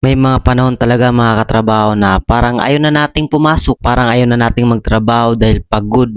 May mga panahon talaga mga katrabaho na parang ayaw na nating pumasok, parang ayaw na nating magtrabaho dahil pagod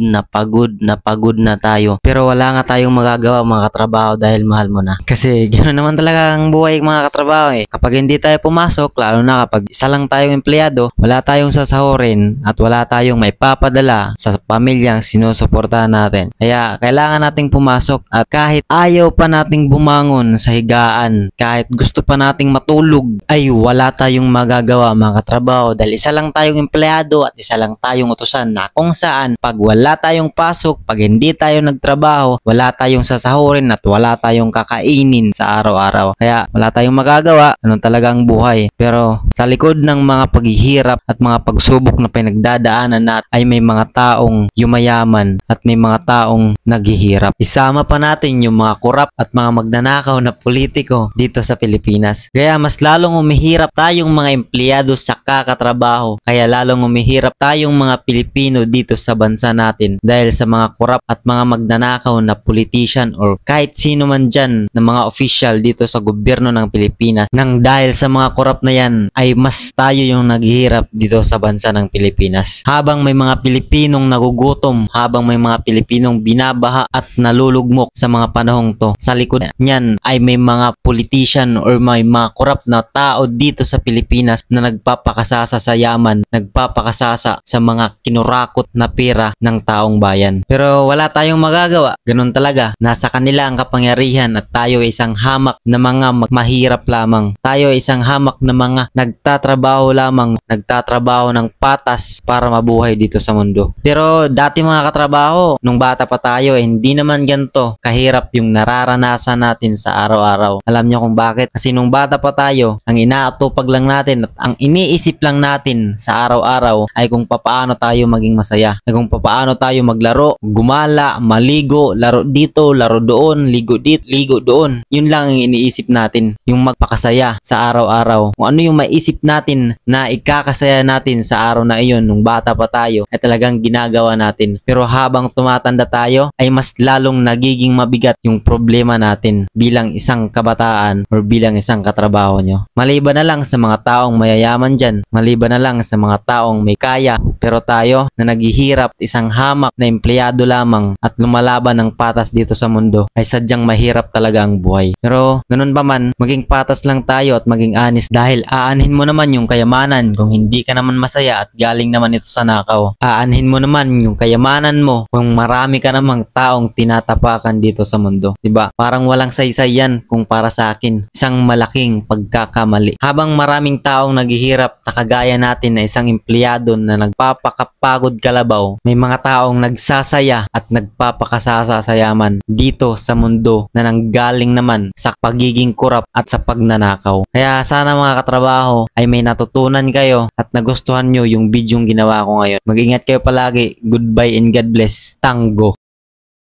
na tayo. Pero wala nga tayong magagawa mga katrabaho dahil mahal mo na. Kasi gano'n naman talaga ang buhay mga katrabaho eh. Kapag hindi tayo pumasok, lalo na kapag isa lang tayong empleyado, wala tayong sasahurin at wala tayong may papadala sa pamilyang sinusuportahan natin. Kaya kailangan nating pumasok at kahit ayaw pa nating bumangon sa higaan, kahit gusto pa nating matulog, ay wala tayong magagawa mga katrabaho dahil isa lang tayong empleyado at isa lang tayong utusan na kung saan pag wala tayong pasok, pag hindi tayo nagtrabaho, wala tayong sasahurin at wala tayong kakainin sa araw-araw. Kaya wala tayong magagawa, ano talaga ang buhay. Pero sa likod ng mga paghihirap at mga pagsubok na pinagdadaanan natin ay may mga taong yumayaman at may mga taong naghihirap. Isama pa natin yung mga kurap at mga magnanakaw na politiko dito sa Pilipinas. Kaya mas lalong umihirap tayong mga empleyado sa kakatrabaho. Kaya lalong umihirap tayong mga Pilipino dito sa bansa natin dahil sa mga kurap at mga magnanakaw na politician or kahit sino man dyan na mga official dito sa gobyerno ng Pilipinas. Nang dahil sa mga kurap na yan ay mas tayo yung naghihirap dito sa bansa ng Pilipinas. Habang may mga Pilipinong nagugutom, habang may mga Pilipinong binabaha at nalulugmok sa mga panahong to, sa likod niyan ay may mga politician or may mga kurap na tao dito sa Pilipinas na nagpapakasasa sa yaman, nagpapakasasa sa mga kinurakot na pera ng taong bayan. Pero wala tayong magagawa. Ganun talaga. Nasa kanila ang kapangyarihan at tayo ay isang hamak na mga mahirap lamang. Tayo ay isang hamak na mga nagtatrabaho lamang, nagtatrabaho ng patas para mabuhay dito sa mundo. Pero dati mga katrabaho, nung bata pa tayo, hindi naman ganito kahirap yung nararanasan natin sa araw-araw. Alam niyo kung bakit? Kasi nung bata pa tayo, ang inaatupag lang natin at ang iniisip lang natin sa araw-araw ay kung papaano tayo maging masaya. Ay kung papaano tayo maglaro, gumala, maligo, laro dito, laro doon, ligo dito, ligo doon. Yun lang ang iniisip natin. Yung magpakasaya sa araw-araw. Kung ano yung maisip natin na ikakasaya natin sa araw na iyon nung bata pa tayo ay talagang ginagawa natin. Pero habang tumatanda tayo ay mas lalong nagiging mabigat yung problema natin bilang isang kabataan or bilang isang katrabaho nyo. Maliban na lang sa mga taong mayayaman dyan, maliban na lang sa mga taong may kaya, pero tayo na naghihirap, isang hamak na empleyado lamang at lumalaban ng patas dito sa mundo ay sadyang mahirap talaga ang buhay. Pero ganun pa man, maging patas lang tayo at maging honest dahil aanhin mo naman yung kayamanan kung hindi ka naman masaya at galing naman ito sa nakaw. Aanhin mo naman yung kayamanan mo kung marami ka namang taong tinatapakan dito sa mundo. Diba? Parang walang saysay yan kung para sa akin. Isang malaking pagkakamali. Habang maraming taong naghihirap na kagaya natin na isang empleyado na nagpapakapagod kalabaw, may mga taong nagsasaya at nagpapakasasa sa yaman dito sa mundo na nanggaling naman sa pagiging kurap at sa pagnanakaw. Kaya sana mga katrabaho ay may natutunan kayo at nagustuhan nyo yung bidyong ginawa ko ngayon. Mag-ingat kayo palagi. Goodbye and God bless. Tango!